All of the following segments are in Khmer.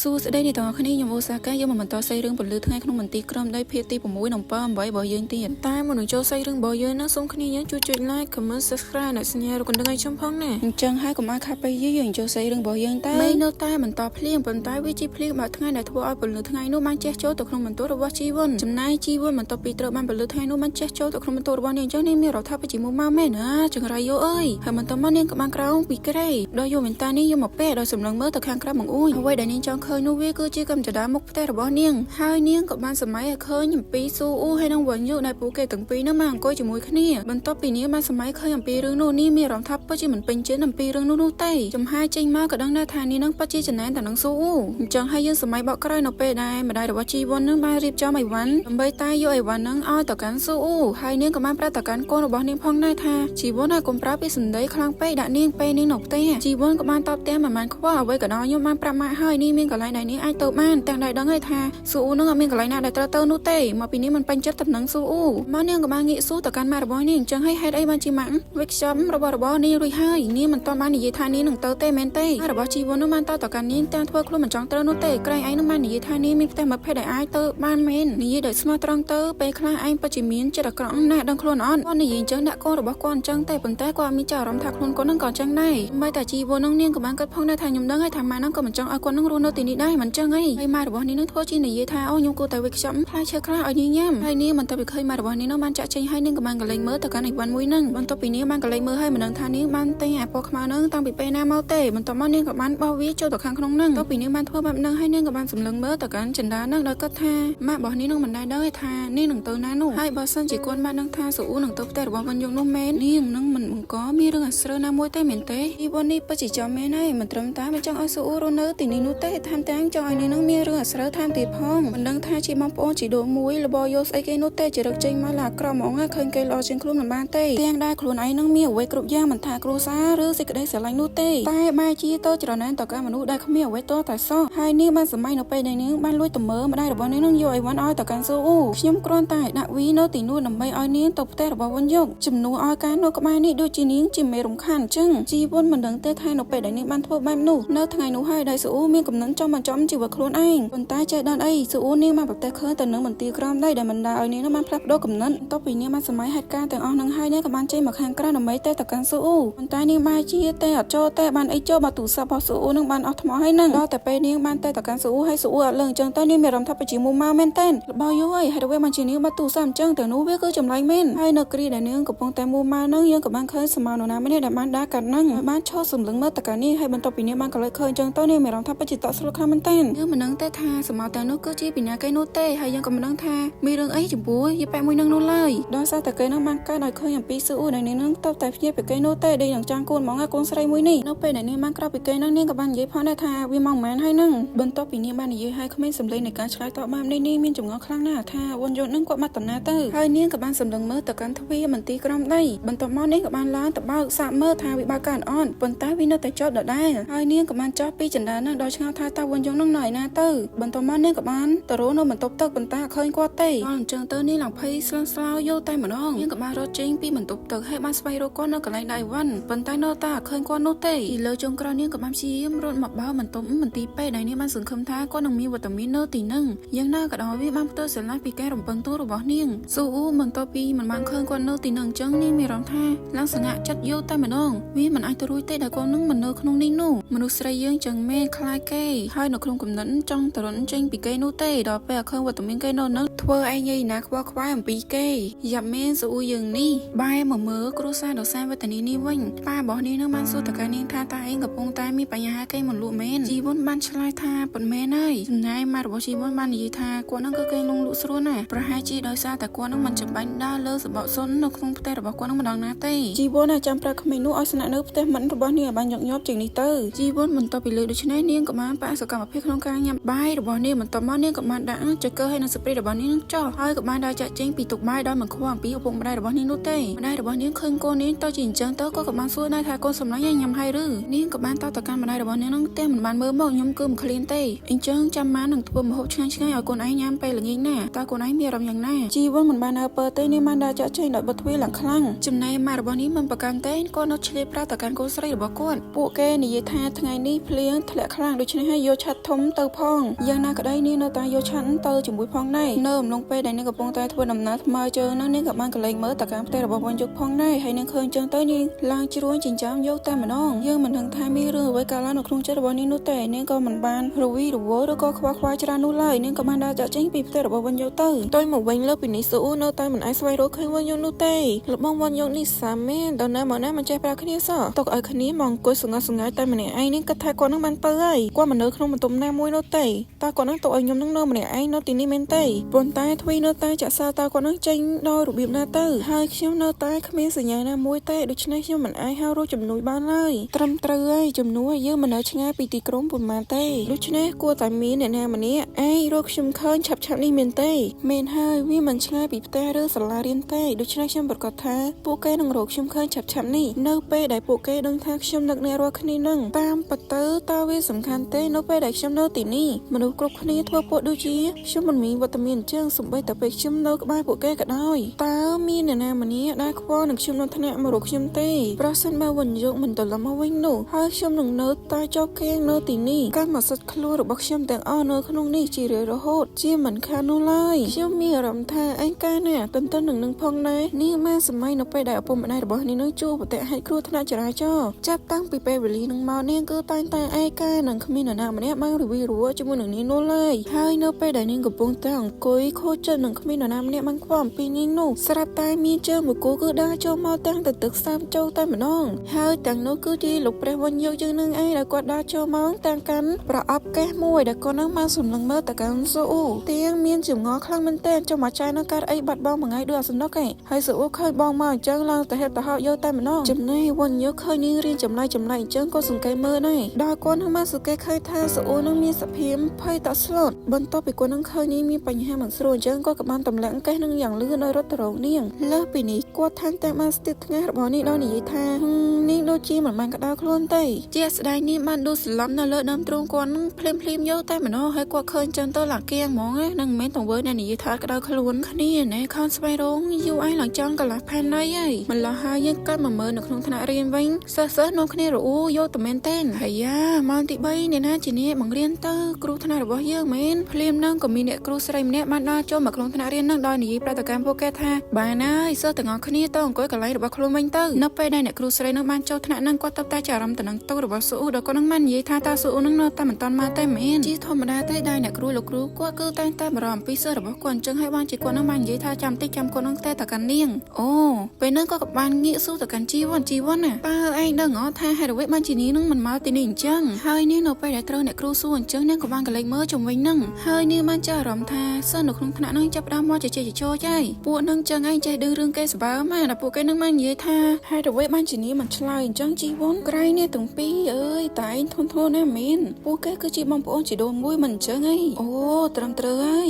សួស្តីអ្នកទាំងអស់គ្នាខ្ញុំអូសាកាយកមកបន្តសេរីរឿងពលឺថ្ងៃក្នុងមន្ទីរក្រមដីភាគទី6និង7 8របស់យើងទៀតតែមុននឹងចូលសេរីរឿងរបស់យើងណាសូមគ្នាយើងជួយចុច like comment subscribe និងសញ្ញារូបកណ្ដឹងឲ្យខ្ញុំផងណាអញ្ចឹងហើយកុំឲ្យខាតពេលយើងចូលសេរីរឿងរបស់យើងតែមេនៅតែបន្តភ្លៀងប៉ុន្តែវាជាភ្លៀងបើថ្ងៃដែលធ្វើឲ្យពលឺថ្ងៃនោះបានចេះចូលទៅក្នុងបន្ទប់របស់ជីវុនចំណាយជីវុនបន្ទាប់ពីត្រូវបានពលឺថ្ងៃនោះបានចេះចូលទៅក្នុងបន្ទប់របស់នាងអញ្ចឹងនាងមានរដ្ឋាភិបាលជាមួយមកមែនណាចង្រៃយោអើយហើយបន្តមកនាងក៏បានក្រោងពីក្រែដោយយកវិញតានាងយកមកពេដោយសម្លឹងមើលទៅខាងក្រៅបង្អួយអ្វីដែលនាងចង់ឃើញនោះវាគឺជាកម្មចដាមុខផ្ទះរបស់នាងហើយនាងក៏បានសម័យឲ្យឃើញអំពីស៊ូអ៊ូហើយនឹងវ៉ាន់យូដែលពួកគេទាំងពីរនោះមកអង្គុយជាមួយគ្នាបន្ទាប់ពីនាងបានសម័យឃើញអំពីរឿងនោះនាងមានអារម្មណ៍ថាពិតជាមិនពេញចិត្តអំពីរឿងនោះទេចំហាយចេញមកក៏ដឹងដែរថានាងនឹងពិតជាចំណែនទៅនឹងស៊ូអ៊ូអញ្ចឹងហើយយើងសម័យបកក្រោយនៅពេលដែលម្ដាយរបស់ជីវុននឹងបានរៀបចំអីវ៉ាន់ដើម្បីតែយកអីវ៉ាន់នឹងឲ្យទៅកាន់ស៊ូអ៊ូហើយនាងក៏បានប្រាប់ទៅកាន់កូនរបស់នាងផងដែរថាជីវុនឲ្យកុំប្រើពាក្យសម្ដីខ្លាំងពេកដាក់នាងពេលនាងនៅផ្ទះជីវុនក៏បានតបទាំងមិនបានខ្វល់អ្វីក៏ដោយខ្ញុំបានប្រាប់ម៉ាក់ហើយនាងមានកន្លែងដែលនាងអាចទៅបានទាំងដែលដឹងហើយថាស៊ូអ៊ូនឹងអត់មានកន្លែងណាដែលត្រូវទៅនោះទេមកពីនាងមិនពេញចិត្តទៅនឹងស៊ូអ៊ូមកនាងក៏បានងាកសួរទៅកាន់ម៉ាក់របស់នាងអញ្ចឹងហើយហេតុអីបានជាម៉ាក់វិកចំរបស់នាងរួចហើយនាងមិនទាន់បាននិយាយថានាងនឹងទៅទេមែនទេរបស់ជីវុននឹងបានទៅកាន់នាងទាំងធ្វើខ្លួនមិនចង់ត្រូវនោះទេក្រែងឯងនឹងបាននិយាយថានាងមានផ្ទះមួយភេទដែលអាចទៅបានមែននិយាយដោយស្មោះត្រង់ទៅពេលខ្លះឯងពិតជាមានចិត្តអាក្រក់ណាស់ដឹងខ្លួនអត់គាត់និយាយអញ្ចឹងដាក់កូនរបស់គាត់អញ្ចឹងទេប៉ុន្តែគាត់មានចារអារម្មណ៍ថាខ្លួនគាត់នឹងក៏អញ្ចឹងដែរមិនតែជីវុននឹងនាងក៏បានគិតផងដែរថាខ្ញុំដឹងហើយថាម៉ាក់នឹងក៏មិនចង់ឲ្យគាត់នឹងរស់នៅទីនេះដែរមិនអញ្ចឹងហីហើយម៉ាក់របស់នាងនឹងធ្វើជានិយាយថាអូខ្ញុំគួរតែវិកខ្ញុំផ្លែឈើខ្លះឲ្យនាងញ៉ាំហើយនាងមិនទៅពីឃើញម៉ាក់របស់នាងនឹងបានចាក់ចេញហើយនាងក៏បានកលេចមើលទៅកាន់អីវ៉ាន់មួយនឹងបន្ទាប់ពីនាងបានកលេចមើលហើយមិនដឹងថានាងបានទិញអាពណ៌ខ្មៅនឹងតាំងពីពេលណាមកទេបន្ទាប់មកនាងក៏បានបោះវាចូលទៅខាងក្នុងនឹងបន្ទាប់ពីនាងបានធ្វើបែបហ្នឹងហើយនាងក៏បានសម្លឹងមើលទៅកាន់ចិន្តានឹងដោយគិតថាម៉ាក់របស់នាងនឹងមិនដែរដឹងថានាងនឹងទៅណានោះហើយបើសិនជាគាត់បានដឹងថាស៊ូអ៊ូនឹងទៅផ្ទះរបស់វ៉ាន់យងនោះមែននាងនឹងមិនបង្កមានរឿងអាស្រូវណាមួយទេមែនទេជីវុននេះពិតជាចំមែនហើយមិនត្រឹមតែមិនចង់ឲ្យស៊ូអ៊ូរស់នៅទីនេះនោះទេថែមទាំងចង់ឲ្យនាងនឹងមានរឿងអាស្រូវថែមទៀតផងមិនដឹងថាជាបងប្អូនជីដូនមួយរបស់យកស្អីគេនោះទេជារឹកចេញមកឡាក្រហ្មងឃើញគេល្អជាងខ្លួនមិនបានទេទាំងដែរខ្លួនឯងនឹងមានអ្វីគ្រប់យ៉ាងមិនថាគ្រួសារឬសេចក្តីស្រឡាញ់នោះទេតែបែរជាទៅច្រណែនទៅកាន់មនុស្សដែលគ្មានអ្វីទាល់តែសោះហើយនាងបានសម័យនៅពេលដែលនាងបានលួចទៅមើលម្ដាយរបស់នាងនឹងយកអីវ៉ាន់ឲ្យទៅកាន់ស៊ូអ៊ូខ្ញុំគ្រាន់តែដាក់វីនៅទីនោះដើម្បីឲ្យនាងទៅផ្ទះរបស់វ៉ាន់យកជំនួសឲ្យការនៅក្បែរនេះដូចជានាងជាមេរំខានអញ្ចឹងជីវុនមិនដឹងទេថានៅពេលដែលនាងបានធ្វើបែបនោះនៅថ្ងៃនោះហើយដែលស៊ូអ៊ូមានកំណត់ចង់បញ្ចំជីវិតខ្លួនឯងប៉ុន្តែចេះដល់អីស៊ូអ៊ូនាងបានប្រទះឃើញទៅនឹងមន្ទីរក្រមដីដែលមិនដាឲ្យនាងនឹងបានផ្លាស់ប្ដូរកំណត់តបពីនាងបានសម័យហេតុការណ៍ទាំងអស់នឹងហើយនាងក៏បានចេញមកខាងក្រៅដើម្បីទៅកាន់ស៊ូអ៊ូប៉ុន្តែនាងបែរជាតែអត់ចូលទេបានអីចូលមកទូរស័ព្ទរបស់ស៊ូអ៊ូនឹងបានអស់ថ្មហើយនឹងដល់តែពេលនាងបានទៅកាន់ស៊ូអ៊ូហើយស៊ូអ៊ូអត់លើអញ្ចឹងទៅនាងមានអារម្មណ៍ថាពិតជាមុំមកមែនតែនរបស់យូរហើយហេតុអ្វីបានជានាងបានទូរស័ព្ទអញ្ចឹងទៅនោះវាគឺចម្លែកមែនហើយនៅគ្រាដែលនាងកំពុងតែមុំមកនឹងយើងក៏បានឃើញសមោនរណាម្នាក់ដែលបានដើរកាត់នឹងបានឈរសម្លឹងមើលទៅកាន់នេះហើយបន្ទាប់ពីនាងបានកលិចឃើញអញ្ចឹងទៅនាងមានអារម្មណ៍ថាពិតជាតក់ស្លុតខ្លាំងមែនតែនយើងមិនដឹងទេថាសមោទាំងនោះគឺជាពីណាគេនោះទេហើយយើងក៏មិនដឹងថាមានរឿងអីចំពោះយាយប៉ែមួយនឹងនោះឡើយដោយសារតែគេនឹងបានកើតឲ្យឃើញអំពីស៊ូអ៊ូដែលនាងនឹងតបតែភ្ញាក់ពីគេនោះទេដែលនឹងចង់គូនហ្មងកូនស្រីមួយនេះនៅពេលដែលនាងបានក្រោកពីគេនឹងនាងក៏បាននិយាយផងដែរថាវាមកម៉ានហើយនឹងបន្ទាប់ពីនាងបាននិយាយឲ្យគ្មានសម្លេងនៃការឆ្លើយតបបាននេះមានចម្ងល់ខ្លាំងណាស់ថាវ៉ុនយូនឹងគាត់មកតាណាទៅហើយនាងក៏បានសម្លឹងមើលទៅកាន់ទ្វារមន្ទីរក្រមដីបន្ទាប់មកនាងក៏បានឡើងទៅបើកសាកមើលថាវាបើកកើតអត់ប៉ុន្តែវានៅតែចោតដដែលហើយនាងក៏បានចោះពីចន្ទានឹងដោយឆ្ងល់ថាតើវ៉ុនយូនឹងនៅឯណាទៅបន្ទាប់មកនាងក៏បានទៅរកនៅបន្ទប់ទឹកប៉ុន្តែអត់ឃើញគាត់ទេអញ្ចឹងទៅនាងឡើងភ័យស្លន់ស្លោយកតែម្ដងនាងក៏បានរត់ចេញពីបន្ទប់ទឹកហើយបានស្វែងរកគាត់នៅកន្លែងដៃវ៉ាន់ប៉ុន្តែនៅតែអត់ឃើញគាត់នោះទេពីលើចុងក្រោយនាងក៏បានព្យាយាមរត់មកបើបន្ទប់មន្ទីរពេទ្យដែលនាងបានសង្ឃឹមថាគាត់នឹងមានវត្តមាននៅទីនោះយ៉ាងណាក៏ដោយវាបានផ្ទុះស្រឡាញ់ពីការរំពឹងទុករបស់នាងស៊ូអ៊ូបន្ទាប់ពីមិនបានឃើញគាត់នៅទីនោះអញ្ចឹងនាងមានអារម្មណ៍ថាឡើងសង្ហាក់ចិត្តយកតែម្ដងវាមិនអាចទៅរួចទេដែលគាត់នឹងមិននៅក្នុងនេះនោះមនុស្សស្រីយើងចឹងមែនខ្លាចគេហើយនៅក្នុងកំណត់ចង់ទៅរត់ចេញពីគេនោះទេដល់ពេលឃើញវត្តមានគេនៅនោះធ្វើឯងយាយណាខ្វល់ខ្វាយអំពីគេយ៉ាប់មែនស៊ូអ៊ូយើងនេះបែរមកមើលគ្រួសារដ៏សាវត្តនីនេះវិញប៉ារបស់នាងនឹងបានសួរតើកានាងថាតើឯងកំពុងតែមានបញ្ហាគេមិនលក់មែនជីវុនបានឆ្លើយថាប៉ុន្មានហើយចំណែកម៉ាក់របស់ជីវុនបាននិយាយថាគាត់នឹងគឺគេលងលក់ស្រួលណាស់ប្រហែលជាដោយសារតែគាត់នឹងមិនចាំបាច់ដើរលើសបកសុននៅក្នុងផ្ទះរបស់គាត់នឹងម្ដងណាទេជីវុនចាំប្រាប់ក្មេងនោះឲ្យស្នាក់នៅផ្ទះមិត្តរបស់នាងឲ្យបានញឹកញាប់ជាងនេះទៅជីវុនបន្ទាប់ពីលើដូច្នេះនាងក៏បានផ្អាកសកម្មភាពក្នុងការញ៉ាំបាយរបស់នាងបន្ទាប់មកនាងក៏បានដាក់ចង្កឹះហើយនឹងស្ព្រីរបស់នាងចុះហើយក៏បានដើរចាក់ចេញពីតុបាយដោយមិនខ្វល់អំពីឪពុកម្ដាយរបស់នាងនោះទេម្ដាយរបស់នាងឃើញកូននាងទៅជាអញ្ចឹងទៅក៏បានសួរដែរថាកូនសម្លាញ់ញ៉ាំហើយឬនាងក៏បានតបទៅកាន់ម្ដាយរបស់នាងនឹងតែមិនបានមើលមកខ្ញុំគឺមិនឃ្លានទេអញ្ចឹងចាំម៉ានឹងធ្វើម្ហូបឆ្ងាញ់ៗឲ្យកូនឯងញ៉ាំពេលល្ងាចណាតើកូនឯងមានអារម្មណ៍យ៉ាងណាជីវុនមិនបាននៅពើទេនាងបានដើរចាក់ចេញដោយបិទទ្វារឡើងខ្លាំងចំណែកម៉ាក់របស់នាងមិនប្រកាន់ទេគាត់នៅឆ្លៀតប្រាប់ទៅកាន់កូនស្រីរបស់គាត់ពួកគេនិយាយថាថ្ងៃនេះភ្លៀងធ្លាក់ខ្លាំងដូច្នេះហើយយក យកឆាត់ធំទៅផងយ៉ាងណាក៏ដោយនាងនៅតែយកឆាត់ទៅជាមួយផងដែរនៅអំឡុងពេលដែលនាងកំពុងតែធ្វើដំណើរថ្មើរជើងនោះនាងក៏បានកលែងមើលទៅកាន់ផ្ទះរបស់វញ្ញុកផងដែរហើយនាងឃើញចឹងទៅនាងឡើងជ្រួញចិញ្ចាំយកតែម្ដងយើងមិនដឹងថាមានរឿងអ្វីកើតឡើងនៅក្នុងចិត្តរបស់នាងនោះទេនាងក៏មិនបានរវីរវល់ឬក៏ខ្វល់ខ្វាយច្រើននោះឡើយនាងក៏បានដើរចាក់ចេញពីផ្ទះរបស់វញ្ញុកទៅមកវិញលើពីនេះស៊ូនៅតែមិនអាចស្វែងរកឃើញវញ្ញុកនោះទេលោកបងវញ្ញុកនេះសាមែនដល់ណាមកណាមិនចេះប្រើគ្នាសោះទុកឲ្យគ្នាមកអង្គុយសង្កត់សង្កាយតែម្នាក់ឯងនាងគិតថាគាត់នឹងបានទៅហើយគាត់មិននៅក្នុងបន្ទប់ណាមួយនោះទេតើគាត់នឹងទុកឲ្យខ្ញុំនឹងនៅម្នាក់ឯងនៅទីនេះមែនទេប៉ុន្តែទ្វីនៅតែចាក់សារតើគាត់នឹងចេញដោយរបៀបណាទៅហើយខ្ញុំនៅតែគ្មានសញ្ញាណាមួយទេដូច្នេះខ្ញុំមិនអាចហៅរកជំនួយបានឡើយត្រឹមត្រូវហើយជំនួយយើងមិននៅឆ្ងាយពីទីក្រុងប៉ុន្មានទេដូច្នេះគួរតែមានអ្នកណាម្នាក់អាចរកខ្ញុំឃើញឆាប់នេះមែនទេមែនហើយវាមិនឆ្ងាយពីផ្ទះឬសាលារៀនទេដូច្នេះខ្ញុំប្រកាសថាពួកគេនឹងរកខ្ញុំឃើញឆាប់នេះនៅពេលដែលពួកគេដឹងថាខ្ញុំនឹកអ្នករាល់គ្នានឹងតាមពិតទៅតើវាសំខាន់ទេនៅពេលដែលខ្ញុំនៅទីនេះមនុស្សគ្រប់គ្នាធ្វើពួកដូចជាខ្ញុំមិនមានវត្តមានអញ្ចឹងសូម្បីតែពេលខ្ញុំនៅក្បែរពួកគេក៏ដោយតើមានអ្នកណាម្នាក់ដែលខ្វល់នឹងខ្ញុំនៅថ្នាក់មករកខ្ញុំទេប្រសិនបើវញ្ញុកមិនត្រឡប់មកវិញនោះហើយខ្ញុំនឹងនៅតែជាប់គាំងនៅទីនេះកម្មសិទ្ធិខ្លួនរបស់ខ្ញុំទាំងអស់នៅក្នុងនេះជារហូតជាមិនខាននោះឡើយខ្ញុំមានអារម្មណ៍ថាឯកាណាទន្ទឹមនឹងផងដែរនាងបានសម័យនៅពេលដែលឪពុកម្ដាយរបស់នាងនឹងជួបប្រទះហេតុគ្រោះថ្នាក់ចរាចរណ៍ចាប់តាំងពីពេលវេលានឹងមកនាងគឺតែងតែឯកានឹងគ្មាននរណាម្នាក់បានរវីរវល់ជាមួយនឹងនាងនោះឡើយហើយនៅពេលដែលនាងកំពុងតែអង្គុយខូចចិត្តនឹងគ្មាននរណាម្នាក់បានខ្វល់អំពីនាងនោះស្រាប់តែមានជើងមួយគូគឺដើរចូលមកទាំងទៅទឹកសាបចូលតែម្ដងហើយទាំងនោះគឺជាលោកព្រះវញ្ញុកយើងនឹងឯងដែលគាត់ដើរចូលមកទាំងកាន់ប្រអប់កេះមួយដែលគាត់នឹងមកសម្លឹងមើលទៅកាន់ស៊ូអ៊ូទាំងមានចម្ងល់ខ្លាំងមែនទែនចុះមកចាយនៅកើតអីបាត់បង់មួយថ្ងៃដូចអសន្នុកឯងហើយស៊ូអ៊ូឃើញបងមកអញ្ចឹងឡើងទៅហេតុទៅហោយកតែម្ដងចំណែកវញ្ញុកឃើញនាងរៀនចម្លែកអញ្ចឹងក៏សង្កេតមើលដែរដល់គាត់នឹងមកសង្កេតឃើញថាស៊ូអ៊ូនឹងមានសភាពភ័យតក់ស្លុតបន្ទាប់ពីគាត់នឹងឃើញនាងមានបញ្ហាមិនស្រួលអញ្ចឹងគាត់ក៏បានទម្លាក់កេះនឹងយ៉ាងលឿនដោយរត់ទៅរកនាងលើសពីនេះគាត់ថែមទាំងបានស្ទាបថ្ងៃរបស់នាងដោយនិយាយថានាងដូចជាមិនបានក្តៅខ្លួនទេជាស្ដាយនាងបានដួលស្លាប់នៅលើដើមទ្រូងគាត់នឹងភ្លាមយកតែម្ដងហើយគាត់ឃើញចឹងទៅលាក់គៀងហ្មងនឹងមិនមែនទង្វើអ្នកនិយាយថាក្តៅខ្លួនគ្នាណែខនស្វែងរងយូរឯងឡើងចង់កន្លះផែនណៃហើយម្ល៉េះហើយយើងកាត់មកមើលនៅក្នុងថ្នាក់រៀនវិញសិស្សនាំគ្នារអ៊ូយកតែមែនទេហើយយ៉ាម៉ោងទី3អ្នកណាជាអ្នកបង្រៀនទៅគ្រូថ្នាក់របស់យើងមែនភ្លាមនឹងក៏មានអ្នកគ្រូស្រីម្នាក់បានដើរចូលមកក្នុងថ្នាក់រៀននឹងដោយនិយាយប្រតិកម្មពួកគេថាបានហើយសិស្សទាំងអស់គ្នាទៅអង្គុយកន្លែងរបស់ខ្លួនវិញទៅនៅពេលដែលអ្នកគ្រូស្រីនឹងបានចូលថ្នាក់នឹងគាត់ទៅតែអារម្មណ៍ទៅនឹងទូរបស់ស៊ូអ៊ូដល់គាត់នឹងបាននិយាយថាតើស៊ូអ៊ូនឹងនៅតែមិនតាន់មកទេមែនជាធម្មតាទេដែលអ្នកគ្រូលោកគ្រូគាត់គឺតែងតែបារម្ភពីសិស្សរបស់គាត់អញ្ចឹងហើយបានជាគាត់នឹងបាននិយាយថាចាំតិចចាំគាត់នឹងតែកាន់នាងអូពេលហ្នឹងក៏បានងាកសួរទៅកាន់ជីវ័នណាតើឯងដឹងអត់ថាហេតុអ្វីបានជានាងនឹងមិនមកទីនេះអញ្ចឹងហើយនាងនៅពេលដែលត្រូវអ្នកគ្រូសួរអញ្ចឹងនាងក៏បានកលេចមើលជុំវិញហ្នឹងហើយនាងបានចាស់អារម្មណ៍ថាសិស្សនៅក្នុងថ្នាក់ហ្នឹងចាប់ផ្ដើមមកជជែកចោចាយពួកនឹងចឹងឯងចេះដឹងរឿងគេសបើម៉ែដល់ពួកគេនឹងបាននិយាយថាហេតុអ្វីបានជានាងមិនឆ្លើយអញ្ចឹងជីវ័នក្រៃនេះទាំងពីរអើយតែឯងធន់ណាមែនពួកគេគឺជាបងប្អូនជីដូនមួយមិនអញ្ចឹងអីអូត្រឹមត្រូវហើ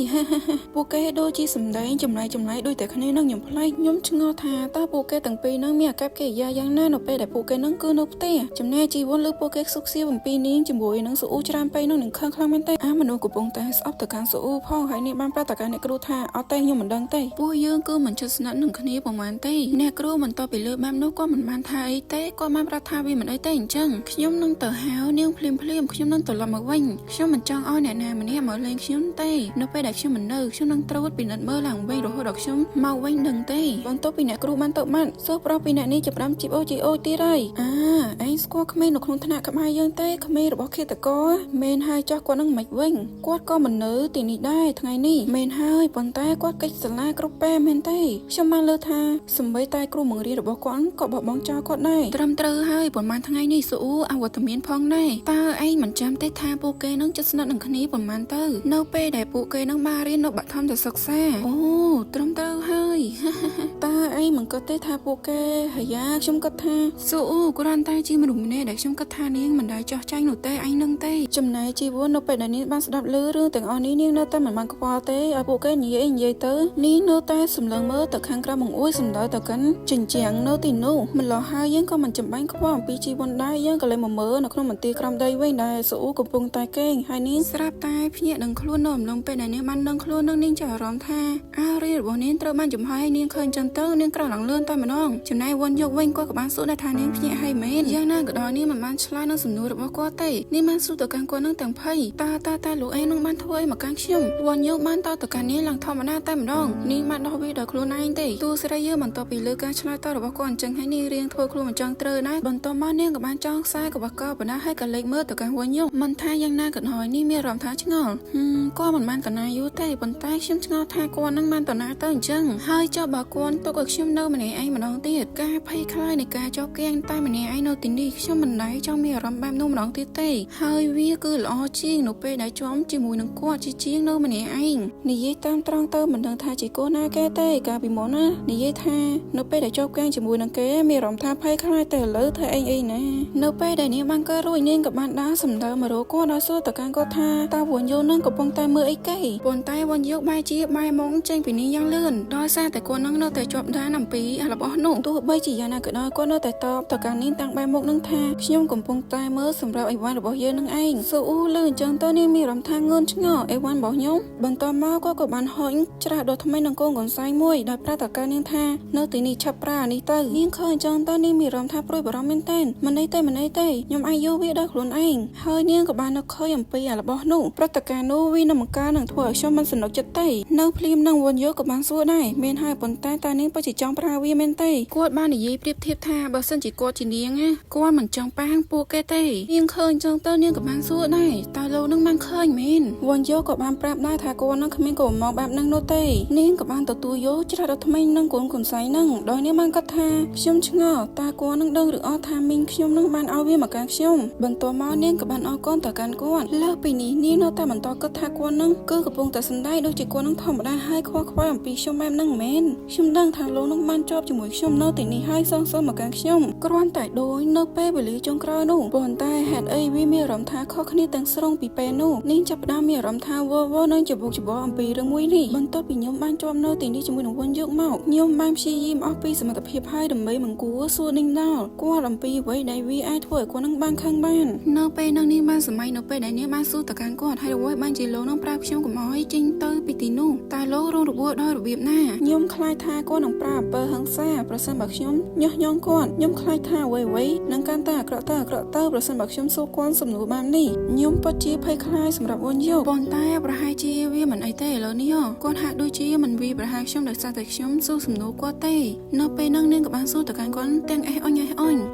យពួកគេដូចជាសម្ដែងចម្លែកដូចតែគ្នានឹងខ្ញុំប្លែកខ្ញុំឆ្ងល់ថាតើពួកគេទាំងពីរនឹងមានអាកប្បកិរិយាយ៉ាងណានៅពេលដែលពួកគេនឹងគឺនៅផ្ទះចំណែកជីវ័នលើពួកគេសុខសៀវអំពីនាងជាមួយនឹងស៊ូអ៊ូច្រើនពេកនឹងខឹងខ្លាំងមែនទេមនុស្សកំពុងតែស្អប់ទៅកាន់ស៊ូអ៊ូផងហើយនេះបានប្រាប់ទៅកាន់អ្នកគ្រូថាអត់ទេខ្ញុំមិនដឹងទេពួកយើងគឺមិនជិតស្និទ្ធនឹងគ្នាប្រហែលទេអ្នកគ្រូមិនតបពីលើបែបនោះក៏មិនបានថាអីទេគាត់បានប្រាប់ថាវាមិនអីទេអញ្ចឹងខ្ញុំនឹងទៅហៅនាងភ្លាមខ្ញុំនឹងត្រឡប់មកវិញខ្ញុំមិនចង់ឲ្យអ្នកណាម្នាក់មកលេងខ្ញុំទេនៅពេលដែលខ្ញុំមិននៅខ្ញុំនឹងត្រួតពិនិត្យមើលឡើងវិញរហូតដល់ខ្ញុំមកវិញដឹងទេបន្ទាប់ពីអ្នកគ្រូបានទៅបាត់សួរប្រុសពីអ្នកនេះចាប់ផ្ដើមជីបអូទៀតហើយឯងស្គាល់ក្មេងនៅក្នុងថ្នាក់ក្បែរយើងទេក្មេងរបស់ឃាតករមែនហើយចោះគាត់នឹងមិនវិញគាត់ក៏មិននៅទីនេះដែរថ្ងៃនេះមែនហើយប៉ុន្តែគាត់កិច្ចសាលាគ្រប់ពេលមែនទេខ្ញុំបានលើថាសម្បីតែគ្រូបង្រៀនរបស់គាត់ក៏បោះបង់ចោលគាត់ដែរត្រឹមត្រូវហើយប៉ុន្មានថ្ងៃនេះស៊ូអវត្តមានផងដែរតើឯងមិនចាំទេថាពួកគេនឹងជិតស្និទ្ធនឹងគ្នាប៉ុន្មានទៅនៅពេលដែលពួកគេនឹងបានរៀននៅបឋមទៅសិក្សាអូត្រឹមត្រូវហើយតើឯងមិនគិតទេថាពួកគេហើយយ៉ាខ្ញុំគិតថាស៊ូអ៊ូគ្រាន់តែជាមនុស្សម្នាក់ដែលខ្ញុំគិតថានាងមិនដែលចោះចាញ់នោះទេឯងនឹងទេចំណែកជីវ័ននៅពេលដែលនាងបានស្ដាប់ឮរឿងទាំងអស់នេះនាងនៅតែមិនបានខ្វល់ទេឲ្យពួកគេនិយាយទៅនាងនៅតែសម្លឹងមើលទៅខាងក្រៅបង្អួយសំដៅទៅកាន់ចិញ្ចាំងនៅទីនោះម្ល៉េះហើយយើងក៏មិនចាំបាច់ខ្វល់អំពីជីវ័នដែរយើងក៏លេងមកមើលនៅក្នុងមន្ទីរក្រំដីវិញដែលស៊ូអ៊ូកំពុងតែកេងហើយនាងស្រាប់តែភ្ញាក់ដឹងខ្លួននៅអំឡុងពេលដែលនាងបានដឹងខ្លួននឹងនាងចាស់អារម្មណ៍ថារីរបស់នាងត្រូវបានចំហឲ្យនាងឃើញចឹងទៅនាងក្រោកឡើងលឿនតែម្ដងចំណែកវ៉ាន់យកវិញគាត់ក៏បានសួរដែរថានាងភ្ញាក់ហើយមែនយ៉ាងណាក៏ដោយនាងមិនបានឆ្លើយនឹងសំណួររបស់គាត់ទេនាងបានសួរទៅ ទៅកាន់គាត់នឹងទាំងភ័យតាលោកឯងនឹងបានធ្វើអីមកកាន់ខ្ញុំវ៉ាន់យកបានតទៅកាន់នេះឡើងធម្មតាតែម្ដងនេះបានដោះវាដោយខ្លួនឯងទេទូស្រីយើងបន្តពីលើការឆ្លើយតបរបស់គាត់អញ្ចឹងហើយនេះរៀងធ្វើខ្លួនមិនចង់ត្រូវណាបន្តមកនាងក៏បានចងខ្សែក៏បកបណ្ណាឲ្យក៏លេខមើលទៅកាន់វ៉ាន់យកមិនថាយ៉ាងណាក៏ដោយនេះមានអារម្មណ៍ថាឆ្ងល់គាត់មិនបានតណាយូរទេប៉ុន្តែខ្ញុំឆ្ងល់ថាគាត់នឹងបានតណាទៅអញ្ចឹងហើយចុះបើគាត់ទុកឲ្យខ្ញុំនៅម្នាក់ឯងម្ដងទៀតការភ័យខ្លាចនៃការចោទគាំងតែម្នាក់ឯងនៅទីនេះខ្ញុំមិនដែរចង់មានអារម្មណ៍បែបនោះម្ដងទៀតទេហើយវាគឺល្អជាងនៅពេលដែលជាប់ជាមួយនឹងគាត់ជាងនៅម្នាក់ឯងនិយាយតាមត្រង់ទៅមិនដឹងថាជាកូនណាគេទេកាលពីមុនណានិយាយថានៅពេលដែលជាប់គាំងជាមួយនឹងគេមានអារម្មណ៍ថាភ័យខ្លាចតែឥឡូវធ្វើអីណានៅពេលដែលនាងបានកើតរួចនាងក៏បានដើរសម្ដៅមករកគាត់ដោយសួរទៅកាន់គាត់ថាតើវ៉ាន់យោនឹងកំពុងតែមើលអីគេប៉ុន្តែវ៉ាន់យោបែរជាបែរមកចេញពីនាងយ៉ាងលឿនដោយសារតែគាត់នឹងនៅតែជាប់ដានអំពីរបស់នោះទោះបីជាយ៉ាងណាក៏ដោយគាត់នៅតែតបទៅកាន់នាងតាំងបែរមុខនឹងថាខ្ញុំកំពុងតែមើលសម្រាប់អីវ៉ាន់របស់យើងនឹងឯងសូអ៊ូលឺអញ្ចឹងទៅនាងមានអារម្មណ៍ថាងឿនឆ្ងល់អីវ៉ាន់របស់ខ្ញុំបន្តមកគាត់ក៏បានហុញច្រាស់ដ៏ថ្មីនឹងកូនកូនសែងមួយដោយប្រាប់តកាន់នាងថានៅទីនេះឆាប់ប្រានេះទៅនាងឃើញអញ្ចឹងទៅនាងមានអារម្មណ៍ថាព្រួយបារម្ភមែនទែនមិនអីទេខ្ញុំអាចយកវាដោយខ្លួនឯងហើយនាងក៏បាននឹកឃើញអំពីរបស់នោះព្រឹត្តិការណ៍នោះវានឹងបង្កើននឹងធ្វើឲ្យខ្ញុំមិនសនុកចិត្តទេនៅភ្លាមនឹងវ៉ាន់យោក៏បានសួរដែរមានហើយប៉ុន្តែតើនាងពិតជាចង់ប្រើវាមែនទេគាត់បាននិយាយប្រៀបធៀបថាបើសិនជាគាត់ជានាងគាត់មិនចង់ប៉ះពួកគេទេនាងឃើញអញ្ចឹងទៅនាងក៏បានសួរដែរតើលោកនឹងបានឃើញមែនវ៉ាន់យោក៏បានប្រាប់ដែរថាគាត់នឹងគ្មានគោលបំណងបែបហ្នឹងនោះទេនាងក៏បានទទួលយកច្រាស់ដ៏ថ្មីនឹងកូនកូនសែងនឹងដោយនាងបានគិតថាខ្ញុំឆ្ងល់តើគាត់នឹងដឹងឬអត់ថាមីងខ្ញុំនឹងបានឲ្យវាមកកាន់ខ្ញុំបន្ទាប់មកនាងក៏បានអរគុណទៅកាន់គាត់លើសពីនេះនាងនៅតែបន្តគិតថាគាត់នឹងគឺកំពុងតែសំដែងដូចជាគាត់នឹងធម្មតាហើយខ្វល់ខ្វាយអំពីខ្ញុំបែបហ្នឹងមែនខ្ញុំដឹងថាលោកនឹងបានជាប់ជាមួយខ្ញុំនៅទីនេះហើយសងសឹមមកកាន់ខ្ញុំគ្រាន់តែដូចនៅពេលវេលាចុងក្រោយនោះប៉ុន្តែហេតុអីវាមានអារម្មណ៍ថាខុសគ្នាទាំងស្រុងពីពេលនោះនាងចាប់ផ្ដើមមានអារម្មណ៍ថាវល់នឹងច្បុកច្បល់អំពីរឿងមួយនេះបន្ទាប់ពីខ្ញុំបានជាប់នៅទីនេះជាមួយនឹងវ៉ាន់យកមកខ្ញុំបានព្យាយាមអស់ពីសមត្ថភាពហើយដើម្បីមិនគួរសួរនាងដល់គាត់អំពីអ្វីដែលវាអាចធ្វើឲ្យគាត់នឹងបានខឹងបាននៅពេលនោះនាងបានសម័យនៅពេលដែលនាងបានសួរទៅកាន់គាត់ហើយអ្វីបានជាលោកនឹងប្រាប់ខ្ញុំកុំឲ្យចេញទៅពីទីនោះតែលោករងរបួសដោយរបៀបណាខ្ញុំខ្លាចថាគាត់នឹងប្រើអំពើហិង្សាប្រសិនបើខ្ញុំញុះញង់គាត់ខ្ញុំខ្លាចថាអ្វីនឹងកាន់តែអាក្រក់ទៅប្រសិនបើខ្ញុំសួរគាត់សំណួរបែបនេះខ្ញុំពិតជាភ័យខ្លាចសម្រាប់វ៉ាន់យកប៉ុន្តែប្រហែលជាវាមិនអីទេឥឡូវនេះគាត់ហាក់ដូចជាមិនវាប្រហែលខ្ញុំដោយសារតែខ្ញុំសួរសំណួរគាត់ទេនៅពេលនោះនាងក៏បានសួរទៅកាន់គាត់ទាំងអេះអញ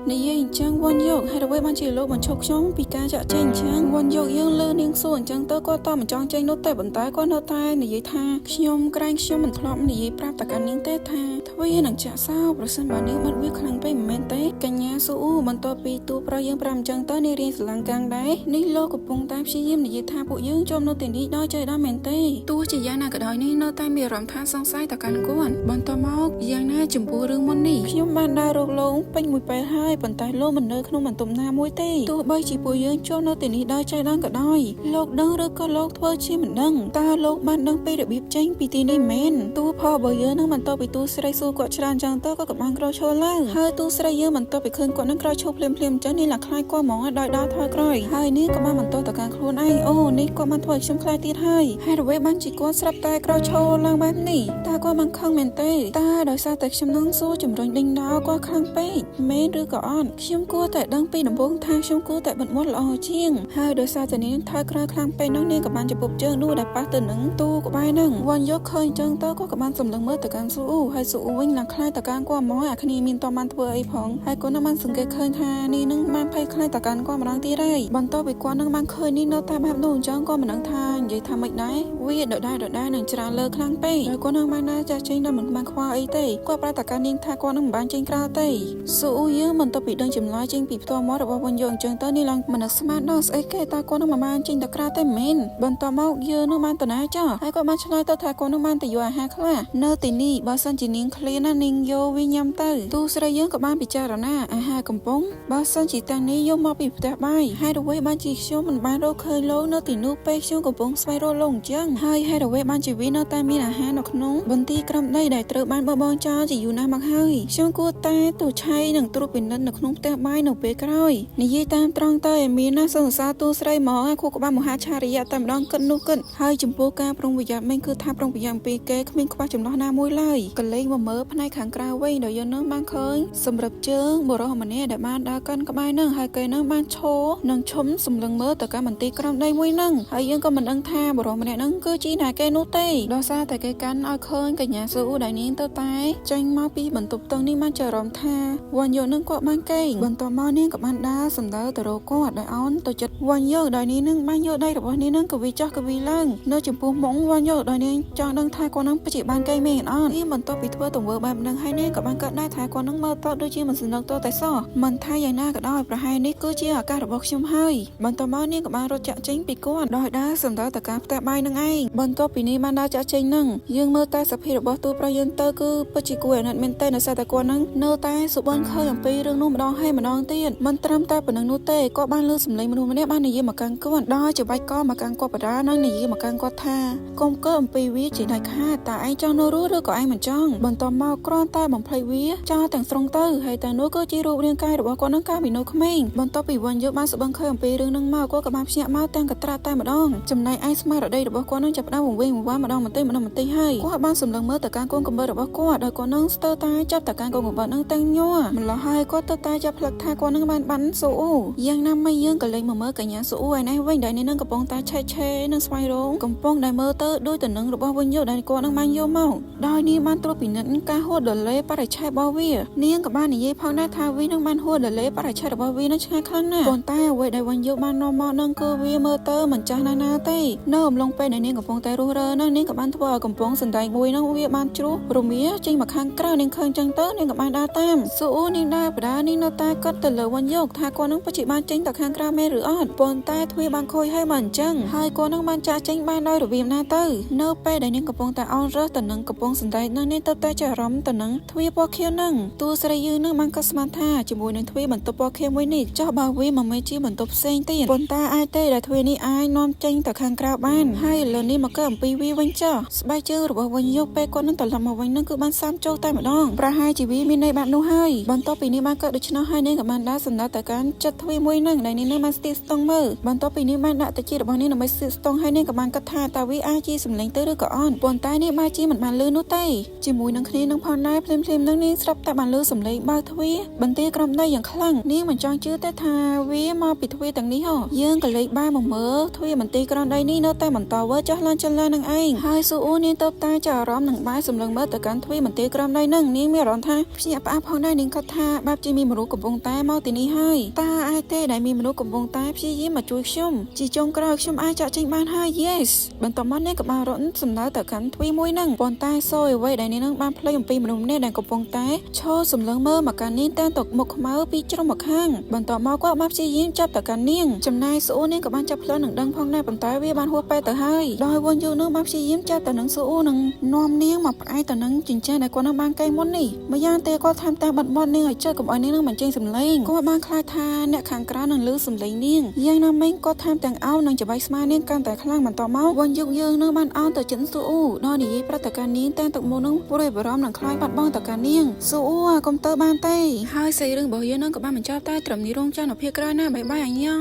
និយាយអញ្ចឹងវ៉ាន់យកហើយអ្វីបានជាលោកបញ្ឈប់ខ្ញុំពីការចាក់ចេញអញ្ចឹងវ៉ាន់យកយើងលើនាងសួរអញ្ចឹងទៅគាត់តមិនចង់ចេញនោះទេប៉ុន្តែគាត់នៅតែនិយាយថាខ្ញុំក្រែងខ្ញុំមិនធ្លាប់និយាយប្រាប់តកាន់នាងទេថាទ្វានឹងចាក់សោប្រសិនបើនាងមិនវាខ្លាំងពេកមិនមែនទេកញ្ញាស៊ូអ៊ូបន្ទាប់ពីទូប្រយើងប្រាប់អញ្ចឹងទៅនាងរៀនស្រឡាំងកាំងដែរនេះលោកកំពុងតែព្យាយាមនិយាយថាពួកយើងជាប់នៅទីនេះដោយចៃដន្យមែនទេទោះជាយ៉ាងណាក៏ដោយនេះនៅតែមានអារម្មណ៍ថាសង្ស័យតកាន់គាត់បន្តមកយ៉ាងណាចំពោះរឿងមុននេះខ្ញុំបានដើររកលោកពេញមួយពេលហើយប៉ុន្តែលោកមិននៅក្នុងបន្ទប់ណាមួយទេទោះបីជាពួកយើងជាប់នៅទីនេះដោយចៃដន្យក៏ដោយលោកដឹងឬក៏លោកធ្វើជាមិនដឹងតើលោកបានដឹងពីរបៀបចេញពីទីនេះមែនទោះផលបើយើងនឹងបន្តពីទូស្រីសួរគាត់ច្រើនចឹងទៅក៏បានក្រោយឈរឡើងហើយទូស្រីយើងបន្តពីឃើញគាត់នឹងក្រោយឈរភ្លាមចឹងនេះlàខ្លាចគាត់ហ្មងដោយដើរថយក្រោយហើយនេះក៏បានបន្តទៅកាន់ខ្លួនឯងអូនេះគាត់បានធ្វើឲ្យខ្ញុំខ្លាចទៀតហើយហើយអ្វីបានជាគាត់ស្រាប់តែក្រោយឈរឡើងបែបនេះតើគាត់បានខឹងមែនទេតើដោយសារតែខ្ញុំនឹងសួរជំរុញដេញដោគាត់ខ្លាំងពេកមែនឬក៏អត់ខ្ញុំគួរតែដឹងពីដំបូងថាខ្ញុំគួរតែបិទមាត់ល្អជាងហើយដោយសារតែនាងថយក្រោយខ្លាំងពេកនោះនាងក៏បានជពុបជើងនោះដែលប៉ះទៅនឹងទូក្បែរនឹងវ៉ាន់យកឃើញចឹងទៅក៏បានសម្លឹងមើលទៅកាន់ស៊ូអ៊ូហើយស៊ូអ៊ូវិញឡើងខ្លាចទៅកាន់គាត់មកអាគ្នាមានតបានធ្វើអីផងហើយគាត់នឹងបានសង្កេតឃើញថានេះនឹងបានភ័យខ្លាចទៅកាន់គាត់ម្ដងទៀតហើយបន្ទាប់ពីគាត់នឹងបានឃើញនេះនៅតែបែបនោះអញ្ចឹងក៏មិនដឹងថានិយាយថាម៉េចដែរវាដដែលនឹងច្រើនលើខ្លាំងពេកហើយគាត់នឹងបានចាស់ចេញដល់មិនបានខ្វល់អីទេគាត់ប្រាប់តកាន់នាងថាគាត់នឹងមិនបានចេញក្រៅទេស៊ូអ៊ូយើងបន្ទាប់ពីដឹងចម្លើយចេញពីផ្ទាល់មាត់របស់វ៉ាន់យកអញ្ចឹងទៅនេះឡើងមិននឹកស្មានដល់ស្អីគេតើគាត់នឹងមិនបានចេញទៅក្រៅទេមែនបន្ទាប់មកយើងនឹងបានតណាចោះហើយគាត់បានឆ្លើយទៅថាគាត់នឹងបានទៅយកអាហារខ្លះនៅទីនេះបើសិនជានាងឃ្លានណានាងយកវាញ៉ាំទៅទូស្រីយើងក៏បានពិចារណាអាហារកំប៉ុងបើសិនជាទាំងនេះយកមកពីផ្ទះបាយហើយអ្វីបានជាខ្ញុំមិនបានរកឃើញលោកនៅទីនោះពេលខ្ញុំកំពុងស្វែងរកលោកអញ្ចឹងហើយហេតុអ្វីបានជាវានៅតែមានអាហារនៅក្នុងបន្ទីក្រំដីដែលត្រូវបានបោះបង់ចោលជាយូរណាស់មកហើយខ្ញុំគួរតែទូឆៃនឹងត្រួតពិនិត្យនៅក្នុងផ្ទះបាយនៅពេលក្រោយនិយាយតាមត្រង់ទៅមានណាសង្សារទូស្រីហ្មងខួរក្បាលមហាឆារិយៈតែម្ដងគិតនោះគិតហើយចំពោះការប្រុងប្រយ័ត្នមិនគឺថាប្រុងប្រយ័ត្នពីគេគ្មានខ្វះចំណោះណាមួយឡើយកលេងមកមើលផ្នែកខាងក្រៅវិញដោយយើងនឹងបានឃើញសម្រាប់ជើងបរិះម្នាក់ដែលបានដើរកាន់ក្បែរនឹងហើយគេនឹងបានឈរនឹងឈុំ សម្លឹងមើលទៅការមន្ទីរក្រមដីមួយនឹងហើយយើងក៏មិនដឹងថាបរិមម្នាក់នឹងគឺជាណាគេនោះទេដោយសារតែគេកាន់ឲ្យឃើញកញ្ញាស៊ូដែលនាងទៅតែចេញមកពីបន្ទប់តឹងនេះបានចរំថាវ៉ាន់យកនឹងគាត់បានកេងបន្ទាប់មកនាងក៏បានដើរសម្ដៅទៅរកគាត់ដោយអោនទៅចិត្តវ៉ាន់យកដោយនាងនឹងបានយកដៃរបស់នាងនឹងក៏វាចោះក៏វាឡើងនៅចំពោះមុខវ៉ាន់យកដោយនាងចង់ដឹងថាគាត់នឹងពិតជាបានកេងមែនអត់នាងបន្ទាប់ពីធ្វើទង្វើបែបហ្នឹងហើយនាងក៏បានកើតដែរថាគាត់នឹងមើលទៅដូចជាមិនសនុកទៅតែសោះមិនថាយ៉ាងណាក៏ដោយប្រហែលនេះគឺជាឱកាសរបស់ខ្ញុំហើយបន្ទាប់មកនាងក៏បានរត់ចាក់ចេញពីគាត់ដោយដើរសម្ដៅទៅការផ្ទះបាយនឹងឯងបន្ទាប់ពីនេះបានដើរចាក់ចេញនឹងយើងមើលតែសភាពរបស់ទូប្រុសយើងទៅគឺពិតជាគួរអាណិតមែនទែនដោយសារតែគាត់នឹងនៅតែសុបិនឃើញអំពីរឿងនោះម្ដងហើយម្ដងទៀតមិនត្រឹមតែប៉ុណ្្នឹងនោះទេគាត់បានលើសម្លេងមនុស្សម្នាក់បាននិយាយមកកាន់គាត់ដោយច្បាច់កមកកាន់គាត់បដានិងនិយាយមកកាន់គាត់ថាកុំកើអំពីវាជាដាច់ខាតតើឯងចង់នៅរស់ឬក៏ឯងមិនចង់បន្ទាប់មកគ្រាន់តែបំភ្លេចវាចោលទាំងស្រុងទៅហើយតែនោះគឺជារូបរាងកាយរបស់គាត់នឹងកាលពីនៅក្មេងបន្ទាប់ពីវ៉ាន់យកបានសុបិនឃើញអំពីរឿងនឹងមកគាត់ក៏បានភ្ញាក់មកទាំងកត្រាតែម្ដងចំណែកឯស្មារតីរបស់គាត់នឹងចាប់ផ្ដើមវង្វេងវង្វាយម្ដងបន្តិចហើយគាត់បានសម្លឹងមើលទៅកាន់កូនកំបិតរបស់គាត់ដោយគាត់នឹងស្ទើរតែចាប់ទៅកាន់កូនកំបិតនឹងទាំងញ័រម្ល៉េះហើយគាត់ទៅតែចាប់ផ្លឹកថាគាត់នឹងបានស៊ូអ៊ូយ៉ាងណាមិញយើងក៏លេងមកមើលកញ្ញាស៊ូអ៊ូឯនេះវិញដែលនេះនឹងកំពុងតែឆេនឹងស្វែងរកកំពុងដែលមើលទៅដូចទៅនឹងរបស់វិញយកដែលគាត់នឹងបានយកមកដោយនាងបានត្រួតពិនិត្យការហួតដលេបរិច្ឆេទរបស់វានាងក៏បាននិយាយផងដែរថាវានឹងបានហួតដលេបរិច្ឆេទរបស់វានឹងឆ្ងាយខ្លាំងណាស់ប៉ុន្តែអ្វីដែលវិញយកបាននាំមកនឹងគឺវាមើលទៅមិនចាស់ណាស់ទេនៅអំឡុងពេលដែលនាងកំពុងតែរស់រើនឹងនាងក៏បានធ្វើឲ្យកំពុងសណ្ដែកមួយនឹងវាបានជ្រុះរមៀចេញមកខាងក្រៅនាងឃើញចឹងទៅនាងក៏បានដើរតាមស៊ូអ៊ូនាងដើរបដានាងនៅតែគិតទៅលើវិញយកថាគាត់នឹងពិតជាបានចេញទៅខាងក្រៅមែនឬអត់ប៉ុន្តែទ្វារបានខូចហើយមិនអញ្ចឹងហើយគាត់នឹងបានចាក់ចេញបានដោយរបៀបណាទៅនៅពេលដែលនាងកំពុងតែអន់រើសទៅនឹងកំពុងសណ្ដែកនឹងនាងទៅតែចារម្មណ៍ទៅនឹងទ្វារពណ៌ខៀវនឹងតួស្រីយើងនឹងបានក៏ស្មានថាជាមួយនឹងទ្វារបន្ទប់ពណ៌ខៀវមួយនេះចោះបើវាមិនមែនជាបន្ទប់ផ្សេងទៀតប៉ុន្តែអាចទេដែលទ្វារនេះអាចនាំចេញទៅខាងក្រៅបានហើយឥឡូវនេះមកកើអំពីវាវិញចោះស្បែកជើងរបស់វិញយកពេលគាត់នឹងត្រឡប់មកវិញនឹងគឺបានសាមចូលតែម្ដងប្រហែលជាវាមានន័យបាត់នោះហើយបន្ទាប់ពីនេះបានកើតដូច្នោះហើយនាងក៏បានដើរសម្ដៅទៅកាន់ចិត្តទ្វារមួយនឹងដែលនាងបានស្ទាក់ស្ទង់មើលបន្ទាប់ពីនេះបានដាក់ទៅជារបស់នាងដើម្បីស្ទាក់ស្ទង់ហើយនាងក៏បានគិតថាតើវាអាចជាសម្លេងទៅឬក៏អត់ប៉ុន្តែនេះបានជាមិនបានលឺនោះទេជាមួយនឹងគ្នានឹងផងដែរភ្លាមនឹងនាងស្រាប់តែបានលឺសម្លេងបើកទ្វារបន្ទារក្រំដីយ៉ាងខ្លាំងនាងមិនចង់ជឿទេថាវាមកពីទ្វារទាំងនេះហ៎យើងក៏លេចបែរមកមើលទ្វារបន្ទារក្រំដីនេះនៅតែបន្តវើចុះឡើងនឹងឯងហើយស៊ូអ៊ូនាងទៅតែចាអារម្មណ៍នឹងបែរសម្លឹងមើលទៅកាន់ទ្វារបន្ទារក្រំដីនឹងនាងមានអារម្មណ៍ថាភ្ញាក់ផ្អើលផងដែរនាងគិតថាបែបជាមានមនុស្សកំពុងតែមកទីនេះហើយតើអាចទេដែលមានមនុស្សកំពុងតែព្យាយាមមកជួយខ្ញុំជាចុងក្រោយខ្ញុំអាចចាក់ចេញបានហើយ yes បន្ទាប់មកនាងក៏បានរត់សម្ដៅទៅកាន់ទ្វារមួយនឹងប៉ុន្តែសោយអ្វីដែលនាងនឹងបានភ្លេចអំពីមនុស្សម្នាក់ដែលកំពុងតែឈរសម្លឹងមើលមកកាន់នាងតាមទឹកមុខខ្មៅពីជ្រុងមកខាងបន្ទាប់មកគាត់បានព្យាយាមចាប់ទៅកាន់នាងចំណែកស៊ូនាងក៏បានចាប់ផ្លូវនឹងដឹងផងដែរប៉ុន្តែវាបានហួសពេលទៅហើយដោយវិញយកនឹងបានព្យាយាមចាប់ទៅនឹងស៊ូនឹងនាំនាងមកផ្អែកទៅនឹងចិញ្ចែនដែលគាត់នឹងបានកេងមុននេះម្យ៉ាងទេគាត់ថែមទាំងបាត់បង់នាងឲ្យចិត្តកុំឲ្យនាងនឹងបញ្ចេញសម្លេងគាត់បានខ្លាចថាអ្នកខាងក្រៅនឹងឮសម្លេងនាងយ៉ាងណាមិញគាត់ថែមទាំងអោននឹងច្បាយស្មានាងកាន់តែខ្លាំងបន្ទាប់មកវិញយកយើងនឹងបានអោនទៅចិនស៊ូដោយនិយាយប្រាប់ទៅកាន់នាងតែទឹកមុននឹងព្រួយបារម្ភនឹងខ្លាចបាត់បង់ទៅកាន់នាងស៊ូកុំទៅបានទេហើយសេរីរឿងរបស់យើងនឹងក៏បានបញ្ចប់តែត្រឹមនេះរងចាំនៅភាគក្រោយណាបាយអញ្ញង